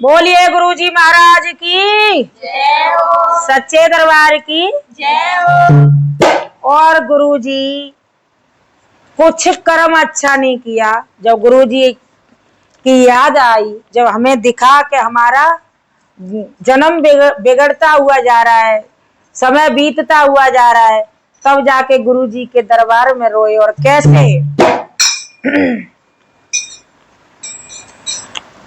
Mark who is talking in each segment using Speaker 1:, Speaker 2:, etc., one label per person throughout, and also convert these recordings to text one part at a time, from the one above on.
Speaker 1: बोलिए गुरुजी महाराज की
Speaker 2: जय हो।
Speaker 1: सच्चे दरबार की
Speaker 2: जय हो।
Speaker 1: और गुरुजी कुछ कर्म अच्छा नहीं किया। जब गुरुजी की याद आई, जब हमें दिखा कि हमारा जन्म बिगड़ता हुआ जा रहा है, समय बीतता हुआ जा रहा है, तब जाके गुरुजी के दरबार में रोए। और कैसे?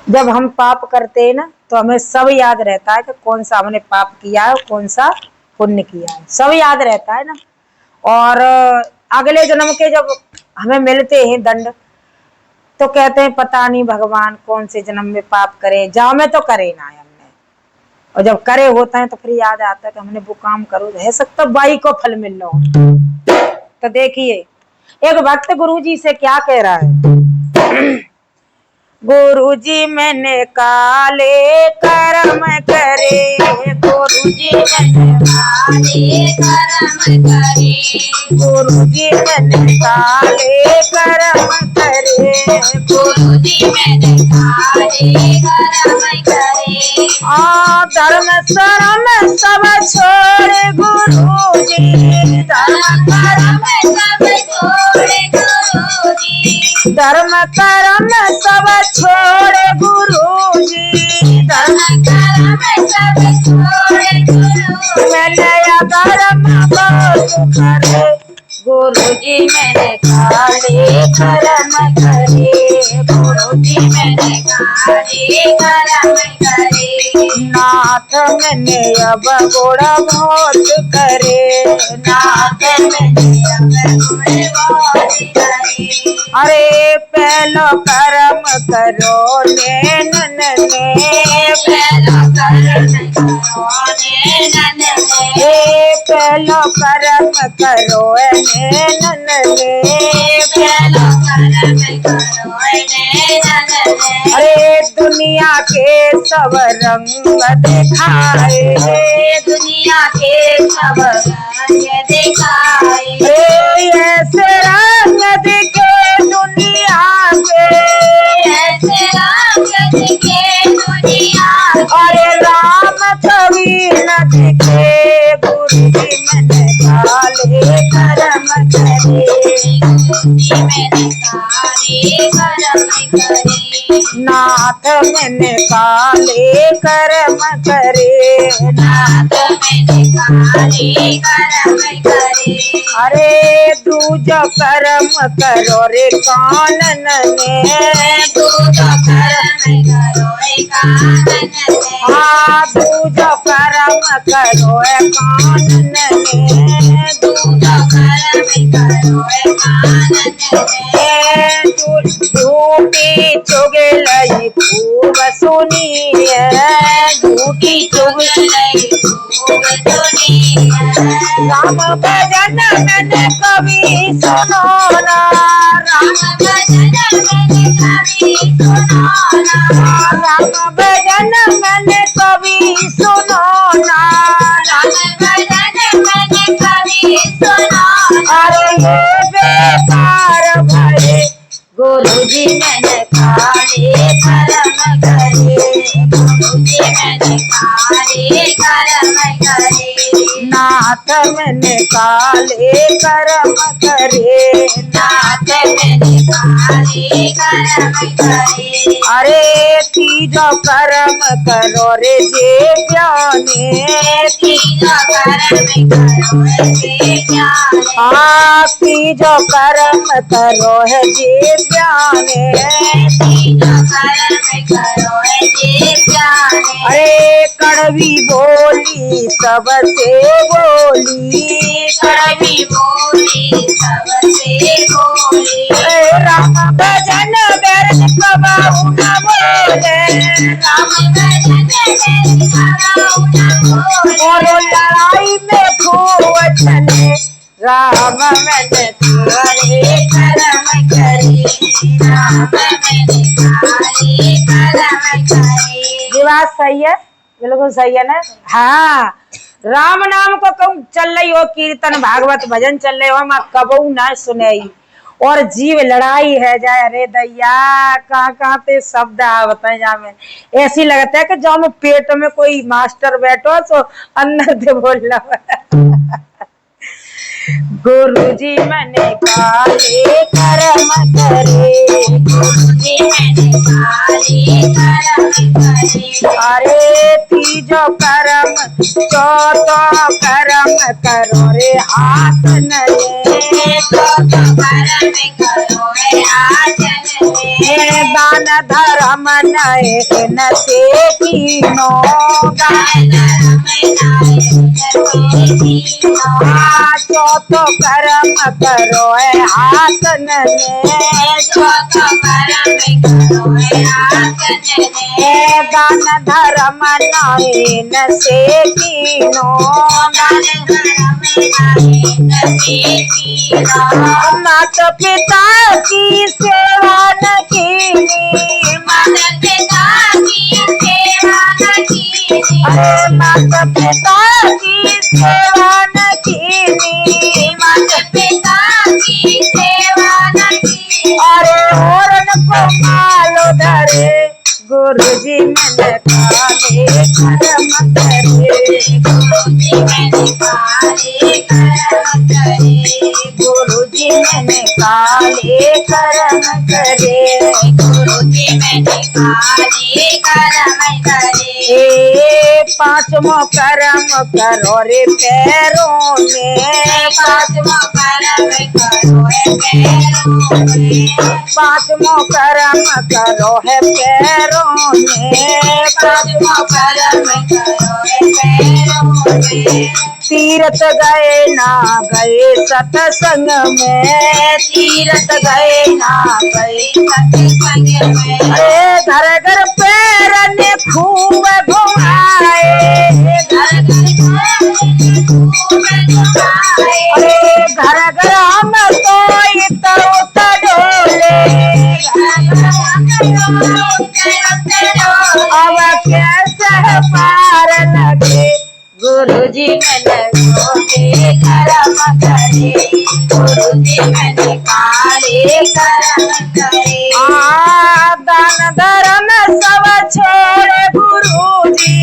Speaker 1: जब हम पाप करते हैं ना, तो हमें सब याद रहता है कि कौन सा हमने पाप किया है और कौन सा पुण्य किया है, सब याद रहता है ना। और अगले जन्म के जब हमें मिलते हैं दंड, तो कहते हैं पता नहीं भगवान कौन से जन्म में पाप करे, जाओ में तो करे ना हमने। और जब करे होता है तो फिर याद आता है कि हमने वो काम करो, रह सकता बाई को फल मिल लो। तो देखिए एक भक्त गुरुजी से क्या कह रहा है। गुरुजी मैंने काले कर्म करे, गुरुजी मैंने काले कर्म करे, गुरुजी मैंने काले कर्म करे, गुरुजी मैंने काले कर्म करे। धर्म शर्म सब छोड़े गुरुजी, धर्म कर्म सब छोड़े गुरुजी, धर्म कर्म सब छोड़े गुरुजी, धर्म कर्म सब छोड़े गुरुजी। मैंने अधर्म बहुत करे, गुरुजी मैंने काले कर्म करे, गुरुजी मैंने काले कर्म करे। नाथ मैंने अब गोड़ा बहुत करे, नाथ मैंने अब गोड़ा बहुत करे। अरे पहलो कर्म करो नैनन ने, पहलो कर्म करो नैनन ने, पहलो कर्म करो नैनन ने, पहलो कर्म करो नैनन ने। अरे दुनिया के सब रंग दिखाए, दुनिया के सब रंग दिखाए। ऐसे रंग दिखे दुनिया के, ऐसे रंग दिखे दुनिया। अरे राम कभी न दिखे, गुरुजी मैंने काले कर्म करे, गुरुजी मैंने काले कर्म करे। नाथ मैंने काले कर्म करे, नाथ मैंने काले कर्म करे। अरे दूजो कर्म करो रे कानन में, दूजो कर्म करो रे कानन में। हाँ दूजो कर्म करो रे कानन में, दूजो कर्म करो रे कानन में। झूठी चुगलई खूब सुनी है, झूठी चुगलई खूब सुनी है। राम भजन मैंने कभी सुनो ना, राम भजन मैंने कभी सुनो ना, राम भजन मैंने कभी सुनो ना, राम भजन मैंने कभी सुनो। अरे ये बेकार भरे, गुरुजी मैंने काले कर्म करे, गुरुजी मैंने काले कर्म करे। नाथ मैंने काले कर्म करे, नाथ मैंने काले कर्म करे। अरे तीजो कर्म करो रे जे ज्ञाने, तीजो कर्म करो रे जे ज्ञाने। हाँ तीजो कर्म करो है जे ज्ञाने, तीजो कर्म करो है जे ज्ञाने। अरे कड़वी बोली सबसे बोली, कड़वी बोली सबसे बोली। राम भजन व्यर्थ कबहु न बोले, राम भजन व्यर्थ कबहु न बोले। और लड़ाई में खूब चले, राम मैंने काले कर्म करे, राम मैंने काले कर्म करे। ये बात सही है, बिल्कुल सही है ना। हाँ राम नाम को कहूँ चल रही हो कीर्तन भागवत भजन चल रहे हो, हम कबू ना सुने। और जीव लड़ाई है जाए। अरे दैया कहाँ ते शब्द आवत है जा में, ऐसी लगता है कि जो में पेट में कोई मास्टर बैठो तो अंदर से बोल रहा। गुरुजी मैंने काले कर्म करे,
Speaker 2: गुरुजी मैंने काले कर्म करे।
Speaker 1: अरे तीजो कर्म चौथो कर्म करो रे हाथ न ले,
Speaker 2: चौथो कर्म करो रे हाथ न ले।
Speaker 1: दान धर्म नए न से कीनो,
Speaker 2: दान धर्म नए न से कीनो।
Speaker 1: चौथो कर्म करो है हाथ न ले,
Speaker 2: चौथो कर्म करो रे हाथ न ले।
Speaker 1: दान धर्म नए न से कीनो,
Speaker 2: दान धर्म नए न से कीनो।
Speaker 1: माता पिता की सेवा न कीनी,
Speaker 2: माता पिता की सेवा न कीनी।
Speaker 1: माता पिता की सेवा न कीनी,
Speaker 2: माता पिता की सेवा न कीनी।
Speaker 1: अरे औरन को मालो धरे, गुरुजी मैंने काले कर्म करे,
Speaker 2: गुरुजी मैंने काले कर्म करे।
Speaker 1: गुरुजी मैंने काले कर्म करे,
Speaker 2: गुरुजी मैंने काले कर्म करे।
Speaker 1: पांचवो कर्म करो रे पैरों में,
Speaker 2: पांचवो कर्म करो है पैरों में।
Speaker 1: पांचवो कर्म करो है पैरों में,
Speaker 2: पांचवो कर्म करो है पैरों में।
Speaker 1: तीर्थ गए ना गए सत्संग में, तीर्थ गए ना गए
Speaker 2: सत्संग में।
Speaker 1: अरे घर घर पैर ने खूब घुमाए,
Speaker 2: घर घर खूब घुमाए।
Speaker 1: अरे घर घर हम तो इतर डोले, अब कैसे पार लगे, गुरुजी मैंने काले कर्म करे,
Speaker 2: गुरुजी मैंने काले कर्म करे।
Speaker 1: दान धर्म सब छोड़े गुरुजी,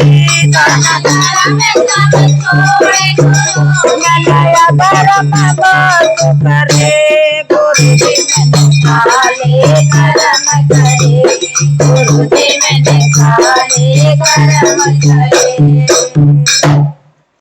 Speaker 2: दान धर्म सब छोड़े गुरुजी।
Speaker 1: नया धर्म बस करे, गुरुजी मैंने काले कर्म करे,
Speaker 2: गुरुजी मैंने काले कर्म करे।